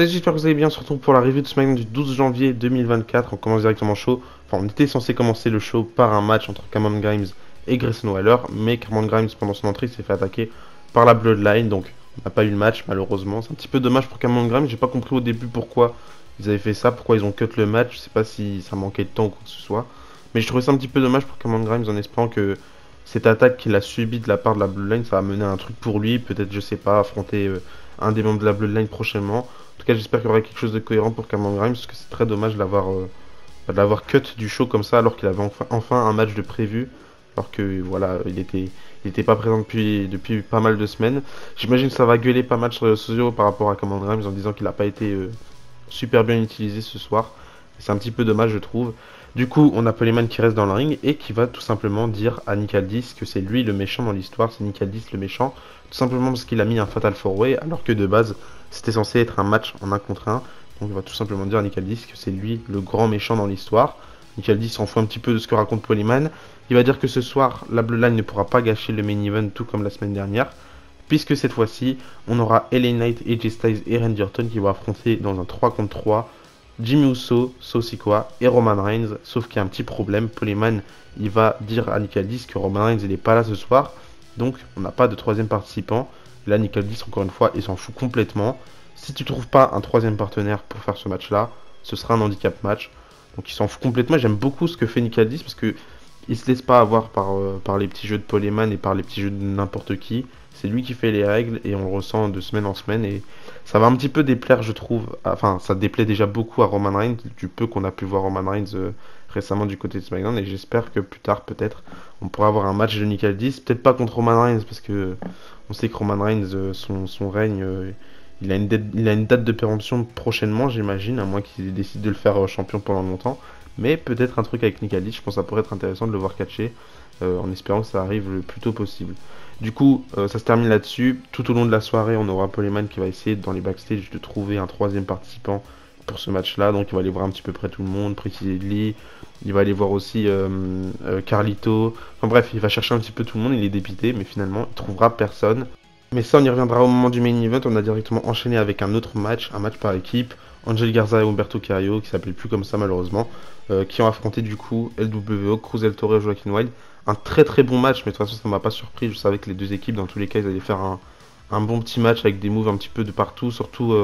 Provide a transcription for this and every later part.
Salut, j'espère que vous allez bien, surtout pour la review de SmackDown du 12 janvier 2024. On commence directement le show. Enfin, on était censé commencer le show par un match entre Cameron Grimes et Grayson Waller, mais Cameron Grimes, pendant son entrée, s'est fait attaquer par la Bloodline, donc on n'a pas eu le match, malheureusement. C'est un petit peu dommage pour Cameron Grimes. J'ai pas compris au début pourquoi ils avaient fait ça, pourquoi ils ont cut le match. Je sais pas si ça manquait de temps ou quoi que ce soit. Mais je trouvais ça un petit peu dommage pour Cameron Grimes en espérant que cette attaque qu'il a subie de la part de la Bloodline, ça va mener à un truc pour lui. Peut-être, je sais pas, affronter un des membres de la Bloodline prochainement. En tout cas, j'espère qu'il y aura quelque chose de cohérent pour Cameron Grimes, parce que c'est très dommage de l'avoir cut du show comme ça, alors qu'il avait enfin un match de prévu, alors que voilà, il était pas présent depuis pas mal de semaines. J'imagine que ça va gueuler pas mal sur les réseaux sociaux par rapport à Cameron Grimes en disant qu'il n'a pas été super bien utilisé ce soir. C'est un petit peu dommage, je trouve. Du coup, on a Poleman qui reste dans le ring et qui va tout simplement dire à Nick Aldis que c'est lui le méchant dans l'histoire, c'est Nick Aldis le méchant, tout simplement parce qu'il a mis un Fatal 4-Way, alors que de base, c'était censé être un match en 1 contre 1. Donc il va tout simplement dire à Nick Aldis que c'est lui le grand méchant dans l'histoire. Nick Aldis s'en fout un petit peu de ce que raconte Poleman. Il va dire que ce soir, la Bloodline ne pourra pas gâcher le main event tout comme la semaine dernière, puisque cette fois-ci, on aura LA Knight, AJ Styles et Randy Orton qui vont affronter dans un 3 contre 3 Jimmy Uso, Sikoa et Roman Reigns. Sauf qu'il y a un petit problème, Poleman il va dire à Nick Aldis que Roman Reigns il n'est pas là ce soir, donc on n'a pas de troisième participant. Là, Nick Aldis, encore une fois, il s'en fout complètement. Si tu trouves pas un troisième partenaire pour faire ce match-là, ce sera un handicap match. Donc il s'en fout complètement. J'aime beaucoup ce que fait Nick Aldis parce que il se laisse pas avoir par les petits jeux de Poleman et par les petits jeux de n'importe qui. C'est lui qui fait les règles et on le ressent de semaine en semaine. Et ça va un petit peu déplaire, je trouve. Enfin, ça déplaît déjà beaucoup à Roman Reigns, du peu qu'on a pu voir Roman Reigns récemment du côté de SmackDown. Et j'espère que plus tard, peut-être, on pourra avoir un match de Nick Aldis. Peut-être pas contre Roman Reigns parce que on sait que Roman Reigns, son règne, il a une date de péremption prochainement, j'imagine, à moins qu'il décide de le faire champion pendant longtemps. Mais peut-être un truc avec Nick Aldis, je pense que ça pourrait être intéressant de le voir catcher, en espérant que ça arrive le plus tôt possible. Du coup, ça se termine là-dessus. Tout au long de la soirée, on aura Poleman qui va essayer dans les backstage de trouver un troisième participant pour ce match-là. Donc il va aller voir un petit peu près tout le monde, préciser de Lee. Il va aller voir aussi Carlito. Enfin bref, il va chercher un petit peu tout le monde. Il est dépité, mais finalement, il trouvera personne. Mais ça, on y reviendra au moment du main event. On a directement enchaîné avec un autre match, un match par équipe. Angel Garza et Humberto Carrillo, qui s'appelle plus comme ça malheureusement, qui ont affronté du coup LWO, Cruz del Toro et Joaquin Wilde. Un très très bon match, mais de toute façon ça m'a pas surpris. Je savais que les deux équipes, dans tous les cas, ils allaient faire un bon petit match avec des moves un petit peu de partout. Surtout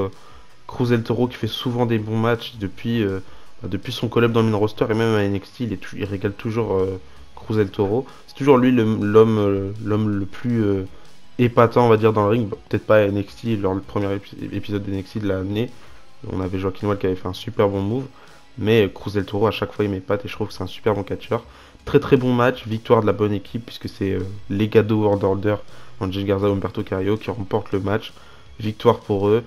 Cruz del Toro qui fait souvent des bons matchs depuis son collab dans le main roster et même à NXT, il régale toujours Cruz del Toro. C'est toujours lui l'homme le plus épatant, on va dire, dans le ring. Bon, peut-être pas à NXT, lors du premier épisode d'NXT de l'année. On avait Joaquin Wilde qui avait fait un super bon move. Mais Cruz del Toro, à chaque fois, il m'épate et je trouve que c'est un super bon catcheur. Très très bon match, victoire de la bonne équipe, puisque c'est Legado World Order, Angel Garza et Humberto Carrillo qui remportent le match. Victoire pour eux.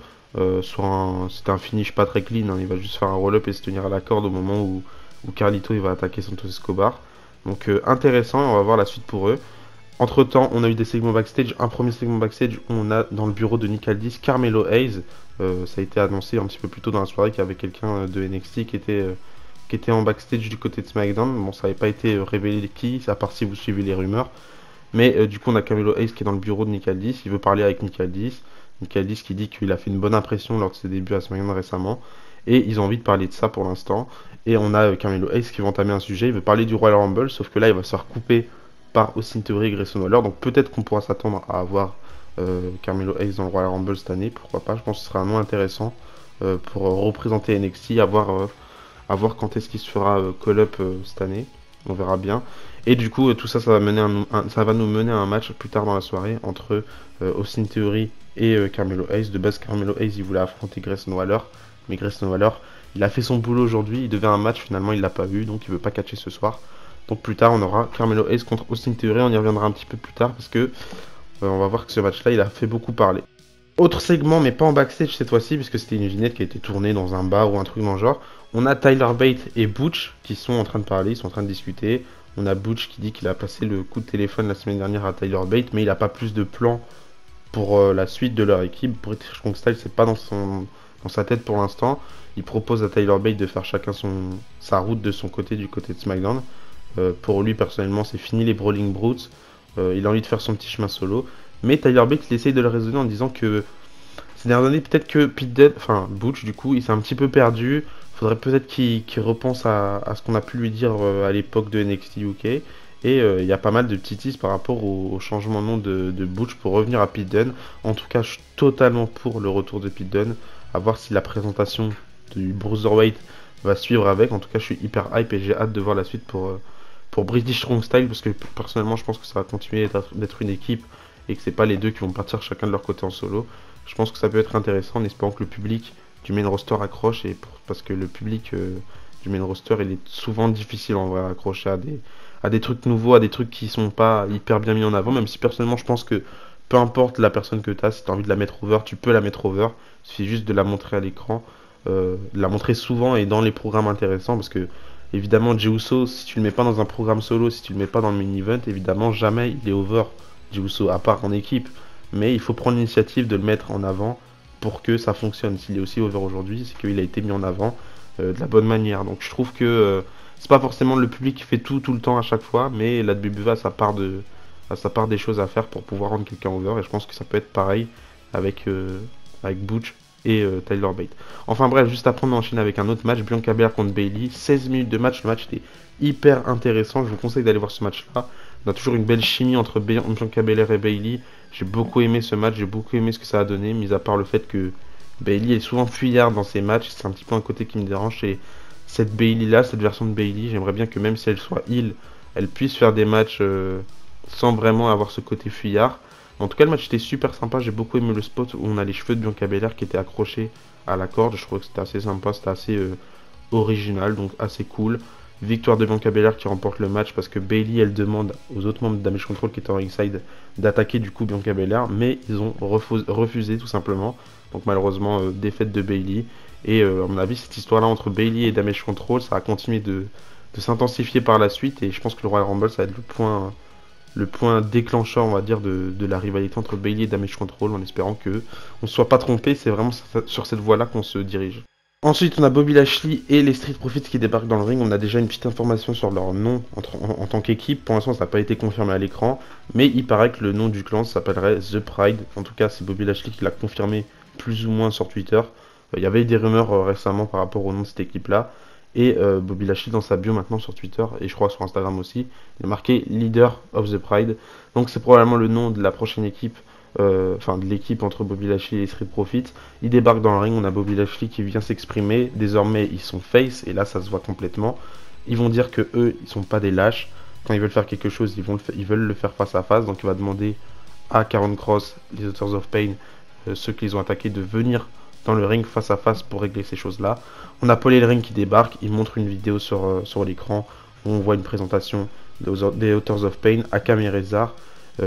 C'était un finish pas très clean, hein. Il va juste faire un roll-up et se tenir à la corde au moment où Carlito il va attaquer Santos Escobar. Donc intéressant, et on va voir la suite pour eux. Entre temps, on a eu des segments backstage. Un premier segment backstage où on a dans le bureau de Nick Aldis Carmelo Hayes. Ça a été annoncé un petit peu plus tôt dans la soirée qu'il y avait quelqu'un de NXT qui était en backstage du côté de SmackDown. Bon, ça n'avait pas été révélé qui, à part si vous suivez les rumeurs. Mais du coup, on a Carmelo Hayes qui est dans le bureau de Nick Aldis. Il veut parler avec Nick Aldis. Nick Aldis qui dit qu'il a fait une bonne impression lors de ses débuts à SmackDown récemment. Et ils ont envie de parler de ça pour l'instant. Et on a Carmelo Hayes qui va entamer un sujet. Il veut parler du Royal Rumble, sauf que là, il va se faire couper par Austin Theory et Grayson Waller. Donc peut-être qu'on pourra s'attendre à avoir Carmelo Hayes dans le Royal Rumble cette année. Pourquoi pas, je pense que ce sera un nom intéressant pour représenter NXT, à voir quand est-ce qu'il se fera call-up cette année. On verra bien. Et du coup, tout ça, ça va nous mener à un match plus tard dans la soirée entre Austin Theory et Carmelo Hayes. De base, Carmelo Hayes, il voulait affronter Grayson Waller. Mais Grayson Waller, il a fait son boulot aujourd'hui. Il devait un match, finalement, il l'a pas eu. Donc, il veut pas catcher ce soir. Donc, plus tard, on aura Carmelo Hayes contre Austin Theory. On y reviendra un petit peu plus tard parce que on va voir que ce match-là, il a fait beaucoup parler. Autre segment, mais pas en backstage cette fois-ci, puisque c'était une vignette qui a été tournée dans un bar ou un truc dans le genre. On a Tyler Bate et Butch qui sont en train de parler, ils sont en train de discuter. On a Butch qui dit qu'il a passé le coup de téléphone la semaine dernière à Tyler Bate, mais il n'a pas plus de plans pour la suite de leur équipe. British Strong Style, c'est pas dans sa tête pour l'instant. Il propose à Tyler Bate de faire chacun sa route de son côté, du côté de SmackDown. Pour lui, personnellement, c'est fini les Brawling Brutes. Il a envie de faire son petit chemin solo. Mais Tyler Bate, il essaye de le raisonner en disant que ces dernières années, peut-être que Pete Dunne, enfin Butch, du coup, il s'est un petit peu perdu. Faudrait peut-être qu'il repense à ce qu'on a pu lui dire à l'époque de NXT UK. Et il y a pas mal de petits teases par rapport au changement de nom de Butch pour revenir à Pete Dunne. En tout cas, je suis totalement pour le retour de Pete Dunne. À voir si la présentation du Bruiserweight va suivre avec. En tout cas, je suis hyper hype et j'ai hâte de voir la suite pour British Strong Style. Parce que personnellement, je pense que ça va continuer d'être une équipe et que c'est pas les deux qui vont partir chacun de leur côté en solo. Je pense que ça peut être intéressant en espérant que le public du main roster accroche parce que le public du main roster il est souvent difficile en vrai à accrocher à des trucs nouveaux, à des trucs qui sont pas hyper bien mis en avant, même si personnellement je pense que peu importe la personne que tu as, si tu as envie de la mettre over, tu peux la mettre over, il suffit juste de la montrer à l'écran, de la montrer souvent et dans les programmes intéressants parce que évidemment Jey Uso, si tu le mets pas dans un programme solo, si tu le mets pas dans le main event, évidemment jamais il est over, Jey Uso, à part en équipe, mais il faut prendre l'initiative de le mettre en avant pour que ça fonctionne. S'il est aussi over aujourd'hui, c'est qu'il a été mis en avant de la bonne manière. Donc je trouve que c'est pas forcément le public qui fait tout le temps à chaque fois, mais la WWE a sa part des choses à faire pour pouvoir rendre quelqu'un over, et je pense que ça peut être pareil avec Butch et Tyler Bate. Enfin bref, juste après on enchaîne avec un autre match, Bianca Belair contre Bayley, 16 minutes de match, le match était hyper intéressant, je vous conseille d'aller voir ce match-là. On a toujours une belle chimie entre Bianca Belair et Bayley. J'ai beaucoup aimé ce match, j'ai beaucoup aimé ce que ça a donné, mis à part le fait que Bayley est souvent fuyarde dans ses matchs, c'est un petit peu un côté qui me dérange. Et cette Bayley là, cette version de Bayley, j'aimerais bien que même si elle soit heel, elle puisse faire des matchs sans vraiment avoir ce côté fuyard. En tout cas, le match était super sympa, j'ai beaucoup aimé le spot où on a les cheveux de Bianca Belair qui étaient accrochés à la corde. Je trouvais que c'était assez sympa, c'était assez original, donc assez cool. Victoire de Bianca Belair qui remporte le match parce que Bayley elle demande aux autres membres de Damage Control qui étaient en ringside d'attaquer du coup Bianca Belair, mais ils ont refusé tout simplement. Donc malheureusement défaite de Bayley. Et à mon avis cette histoire là entre Bayley et Damage Control ça va continuer de s'intensifier par la suite, et je pense que le Royal Rumble ça va être le point déclencheur on va dire de la rivalité entre Bayley et Damage Control, en espérant que on ne soit pas trompé, c'est vraiment sur cette voie là qu'on se dirige. Ensuite, on a Bobby Lashley et les Street Profits qui débarquent dans le ring. On a déjà une petite information sur leur nom en tant qu'équipe. Pour l'instant, ça n'a pas été confirmé à l'écran, mais il paraît que le nom du clan s'appellerait The Pride. En tout cas, c'est Bobby Lashley qui l'a confirmé plus ou moins sur Twitter. Il y avait eu des rumeurs récemment par rapport au nom de cette équipe-là. Et Bobby Lashley dans sa bio maintenant sur Twitter, et je crois sur Instagram aussi, il a marqué Leader of the Pride. Donc c'est probablement le nom de la prochaine équipe. Enfin de l'équipe entre Bobby Lashley et Street Profits. Ils débarquent dans le ring, on a Bobby Lashley qui vient s'exprimer, désormais ils sont face, et là ça se voit complètement. Ils vont dire que eux ils sont pas des lâches, quand ils veulent faire quelque chose ils veulent le faire face à face, donc il va demander à Karrion Kross, les Authors of Pain, ceux qui les ont attaqués, de venir dans le ring face à face pour régler ces choses là. On a Paul Ellering qui débarque, il montre une vidéo sur l'écran où on voit une présentation des Authors of Pain, Akam et Rezar,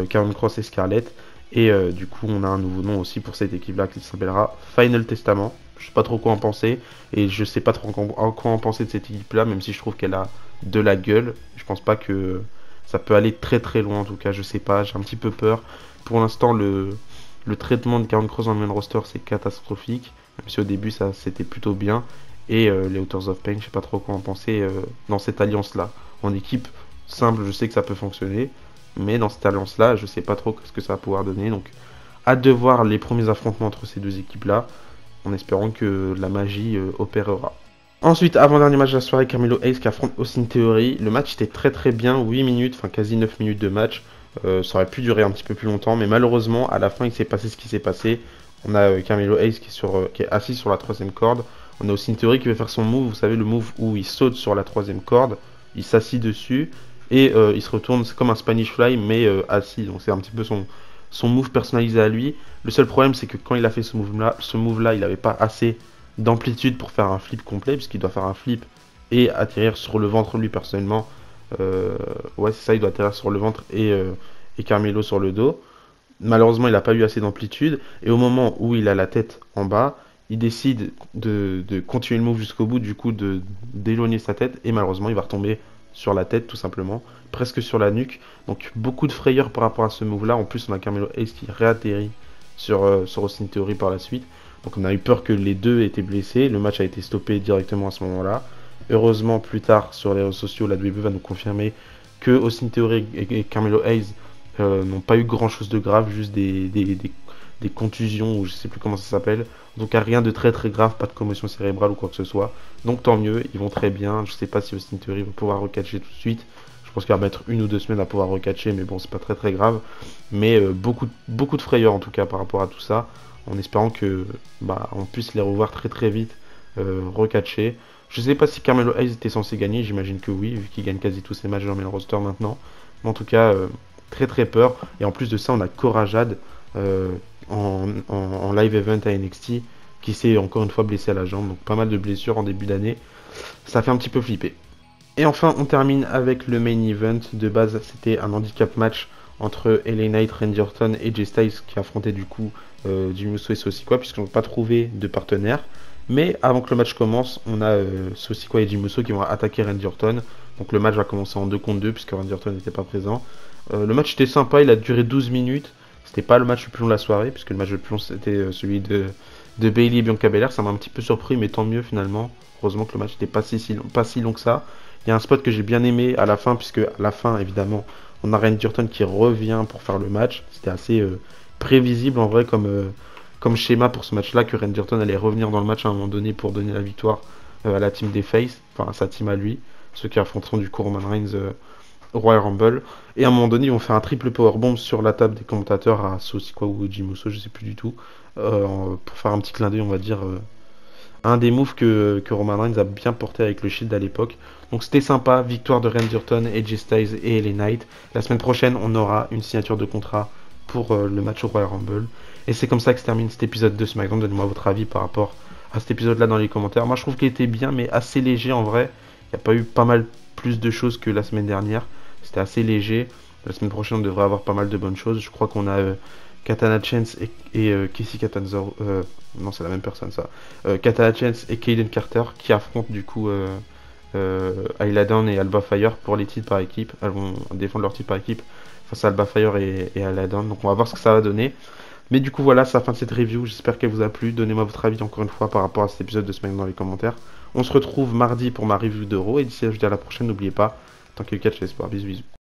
Karrion Kross et Scarlett. Et du coup, on a un nouveau nom aussi pour cette équipe-là qui s'appellera Final Testament. Je sais pas trop quoi en penser, et je sais pas trop quoi en penser de cette équipe-là, même si je trouve qu'elle a de la gueule. Je pense pas que ça peut aller très très loin, en tout cas, je sais pas, j'ai un petit peu peur. Pour l'instant, le traitement de Karrion Kross dans le main roster, c'est catastrophique, même si au début, ça c'était plutôt bien. Et les Authors of Pain, je sais pas trop quoi en penser dans cette alliance-là. En équipe simple, je sais que ça peut fonctionner, mais dans cette alliance là je sais pas trop ce que ça va pouvoir donner, donc hâte de voir les premiers affrontements entre ces deux équipes là, en espérant que la magie opérera. Ensuite, avant-dernier match de la soirée, Carmelo Hayes qui affronte Austin Theory. Le match était très très bien, 8 minutes, enfin quasi 9 minutes de match. Ça aurait pu durer un petit peu plus longtemps, mais malheureusement à la fin il s'est passé ce qui s'est passé. On a Carmelo Hayes qui est assis sur la troisième corde, on a Austin Theory qui veut faire son move, vous savez le move où il saute sur la troisième corde, il s'assit dessus, et il se retourne, c'est comme un Spanish Fly mais assis, donc c'est un petit peu son move personnalisé à lui. Le seul problème c'est que quand il a fait ce move là il n'avait pas assez d'amplitude pour faire un flip complet, puisqu'il doit faire un flip et atterrir sur le ventre. Lui personnellement, ouais c'est ça, il doit atterrir sur le ventre et Carmelo sur le dos. Malheureusement il n'a pas eu assez d'amplitude, et au moment où il a la tête en bas, il décide de continuer le move jusqu'au bout, du coup d'éloigner sa tête, et malheureusement il va retomber sur la tête tout simplement, presque sur la nuque. Donc beaucoup de frayeur par rapport à ce move là. En plus on a Carmelo Hayes qui réatterrit sur Austin Theory par la suite. Donc on a eu peur que les deux étaient blessés. Le match a été stoppé directement à ce moment là. Heureusement plus tard sur les réseaux sociaux la WWE va nous confirmer que Austin Theory et Carmelo Hayes n'ont pas eu grand chose de grave, juste des des contusions ou je sais plus comment ça s'appelle. Donc rien de très très grave, pas de commotion cérébrale ou quoi que ce soit. Donc tant mieux, ils vont très bien. Je sais pas si Austin Theory va pouvoir recatcher tout de suite. Je pense qu'il va mettre 1 ou 2 semaines à pouvoir recatcher, mais bon, c'est pas très très grave. Mais beaucoup de frayeur en tout cas par rapport à tout ça, en espérant que on puisse les revoir très très vite recatcher. Je sais pas si Carmelo Hayes était censé gagner, j'imagine que oui, vu qu'il gagne quasi tous ses matchs dans le main roster maintenant. Mais en tout cas, très très peur. Et en plus de ça, on a Cora Jade en live event à NXT qui s'est encore une fois blessé à la jambe. Donc pas mal de blessures en début d'année. Ça fait un petit peu flipper. Et enfin, on termine avec le main event. De base, c'était un handicap match entre LA Knight, Randy Orton et Jay Styles qui affrontaient du coup Jimmy Uso et Sosikoa puisqu'ils n'ont pas trouvé de partenaire. Mais avant que le match commence, on a Sosikoa et Jimmy Uso qui vont attaquer Randy Orton. Donc le match va commencer en 2 contre 2 puisque Randy Orton n'était pas présent. Le match était sympa, il a duré 12 minutes. C'était pas le match le plus long de la soirée puisque le match le plus long c'était celui de Bayley et Bianca Belair. Ça m'a un petit peu surpris mais tant mieux finalement. Heureusement que le match n'était pas si long que ça. Il y a un spot que j'ai bien aimé à la fin, puisque à la fin, évidemment, on a Randy Orton qui revient pour faire le match. C'était assez prévisible en vrai comme schéma pour ce match-là, que Randy Orton allait revenir dans le match à un moment donné pour donner la victoire à la team des Face, enfin à sa team à lui, ceux qui affronteront du coup Roman Reigns au Royal Rumble. Et à un moment donné, ils vont faire un triple powerbomb sur la table des commentateurs à Sosikoa ou Jimmy Uso, je sais plus du tout, pour faire un petit clin d'œil, on va dire. Un des moves que Roman Reigns a bien porté avec le Shield à l'époque. Donc c'était sympa, victoire de Randy Orton, AJ Styles et LA Knight. La semaine prochaine, on aura une signature de contrat pour le match au Royal Rumble. Et c'est comme ça que se termine cet épisode de SmackDown. Donnez-moi votre avis par rapport à cet épisode-là dans les commentaires. Moi, je trouve qu'il était bien, mais assez léger en vrai. Il n'y a pas eu pas mal plus de choses que la semaine dernière. C'était assez léger. La semaine prochaine, on devrait avoir pas mal de bonnes choses. Je crois qu'on a Katana Chance et Casey Catanzaro. Non, c'est la même personne ça. Katana Chance et Kaden Carter qui affrontent du coup Ayla Dawn et Alba Fire pour les titres par équipe. Elles vont défendre leur titre par équipe face à Alba Fire et Ayla Dawn. Donc on va voir ce que ça va donner. Mais du coup voilà, c'est la fin de cette review. J'espère qu'elle vous a plu. Donnez-moi votre avis encore une fois par rapport à cet épisode de SmackDown dans les commentaires. On se retrouve mardi pour ma review d'Euro. Et d'ici là, je vous dis à la prochaine. N'oubliez pas, tant qu'il y a le catch, l'espoir. Bisous bisous.